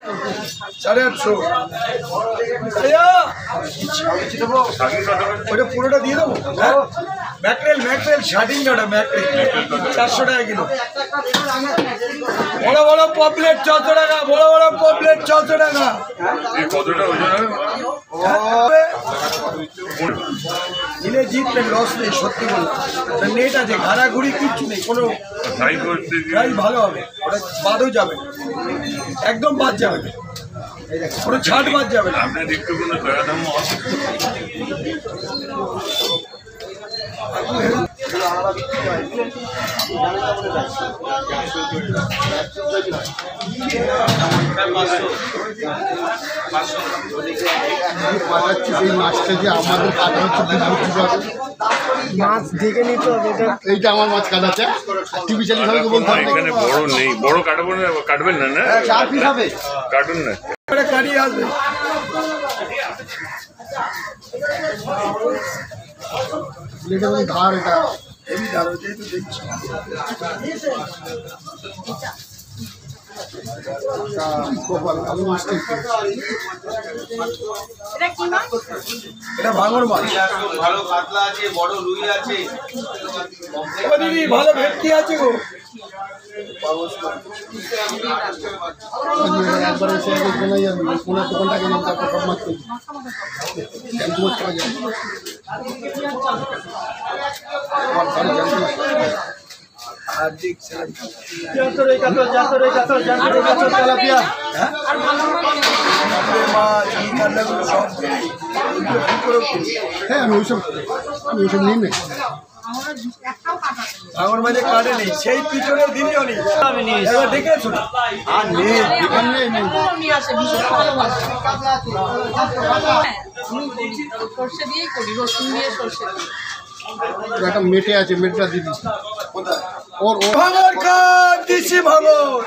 850 ওটা পুরোটা দিয়ে দেবো। ম্যাকরেল ম্যাকরেল শার্টিং ওটা ম্যাকরেল 400 টাকা কিলো। বড় বড় পপলেট 14 টাকা, বড় বড় পপলেট 14 টাকা। নিলে জিতবেন, লস নেই, সত্যি বললাম। নেট আছে, ঘাড়াঘুড়ি কিচ্ছু নেই, কোনো প্রাইস ভালো হবে। ওটা বাদও যাবে, একদম বাদ যাবে না, কোনো ছাড় বাদ যাবে না। এই মাছটা যে আমাদের কাটা হচ্ছে মাছ দেখে নিতে হবে। এইটা আমার মাছ কাটাচ্ছে, আর্টিফিশিয়ালি ভাবে বলতে হবে। এখানে বড় নেই, বড় কাটবো না, কাটবেন না না, কাটুন না, কাটিয়ে আসবে। ধার এটা এই ধার ওইটাই তো দেখছি। এটা ভাঙর মাছ, ভালো কাতলা আছে, বড় রুই আছে। ও দিদি ভালো ভেটকি আছে গো। একবার এসে জানাই যাবে কোন দোকানটাকে নাম তারপর সব মাছ কিনবো। হার্দিক হ্যাঁ আমি ওইসব নিই না। ভাঙর মাঝে কাটে নেই, সেই পিছনের দিনও নেই, এবার দেখেছো না? আর নেই, দোকান নেই। সর্ষে দিয়েই করি, রসুন দিয়ে সর্ষে দিয়ে। একটা মেটে আছে, মেটটা দিদি ওর ভাঙর কাট দিছি ভাঙর।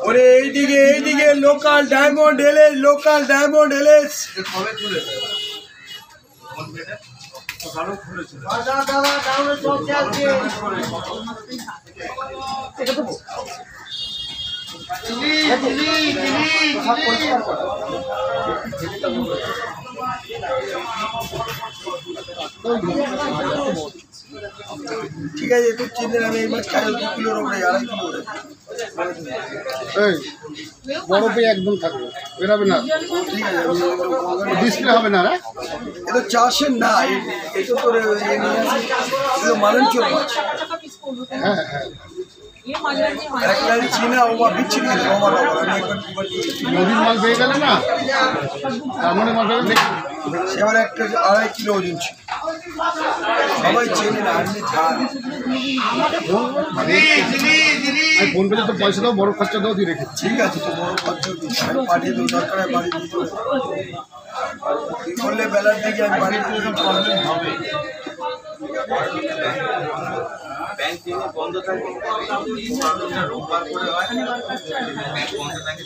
ওরে এইদিকে local diamond else, local diamond else. ঠিক আছে, একটু চিনলেন, আমি এই মাছ খাই 2 কিলোর ওপরে, 2.5 কিলো করে। এই বরফে একদম থাকবে, বেরাবে না, ঠিক আছে, ডিসপ্লে হবে না। রে এটা চাষের না, এটা তোর এগুলো মালঞ্চল মাছ। হ্যাঁ হ্যাঁ, একটা চীনা ওমা বিচ্ছিন্ন ওমার ওপর আমি একবার নদীর মাল পেয়ে গেলে না, তার মানে মাল পেয়ে সেবার একটা 2.5 কিলো ওজন ছিল। সবাই চেনে না, আমি ঝাল। আমি ফোন পেলে তো পয়সা দাও, বড় খরচা দাও, দিয়ে রেখে। ঠিক আছে, তো বড় খরচা পাঠিয়ে দেবো, দরকার হয় বাড়ি দিতে করলে বেলার দিকে আমি বাড়ি দিতে প্রবলেম হবে। ব্যাংক বন্ধ থাকে, রোববার করে হয়, ব্যাংক বন্ধ থাকে।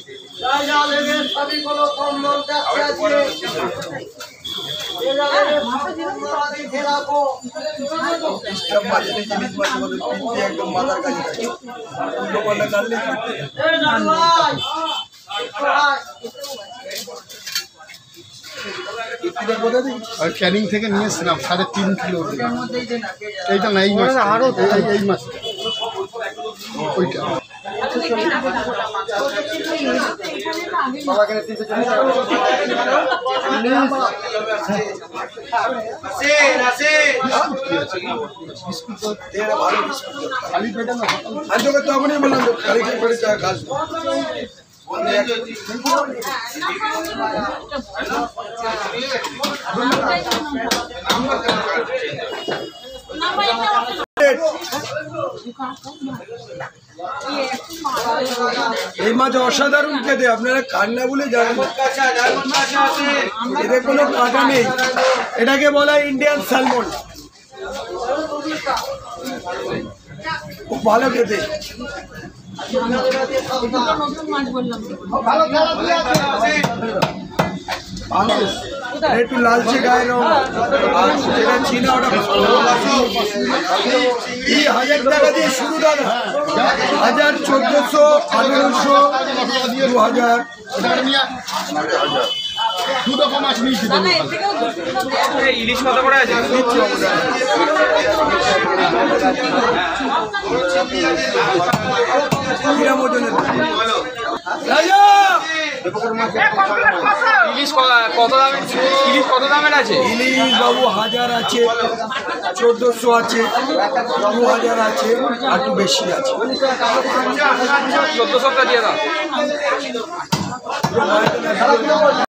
একদম মাথার কাছে কাটলে আর ক্যানিং থেকে নিয়ে এসেছিলাম 3.5 কিলো। এইটা না, এই মাছ, আরো এই মাছ, ওইটা খালি পেটে না, আমি তোকে তখনই বললাম খালি পেটে চা খাস। এই মাছ অসাধারণ খেতে, আপনারা কান্না বলে জানেন, এদের কোনো কাঁটা নেই। এটাকে বলা হয় ইন্ডিয়ান স্যালমন, খুব ভালো খেতে। নতুন মাছ বললাম। একটু লালচে গায়ের রং, আর যেটা চীনা ওটা 1000 টাকা দিয়ে শুরু দাদা। 1000, 1400, 1500, 2000। দুটো মাছ নিয়েছি না না এর থেকেও 200 দেয়া ইলিশ কত করে আছে? কিরম ওজনের রাজা? ইলিশ কত দামের? ইলিশ কত দামের আছে? ইলিশ বাবু 1000 আছে, 1400 আছে, 2000 আছে, আর একটু বেশি আছে। 1400 দিয়ে দাও।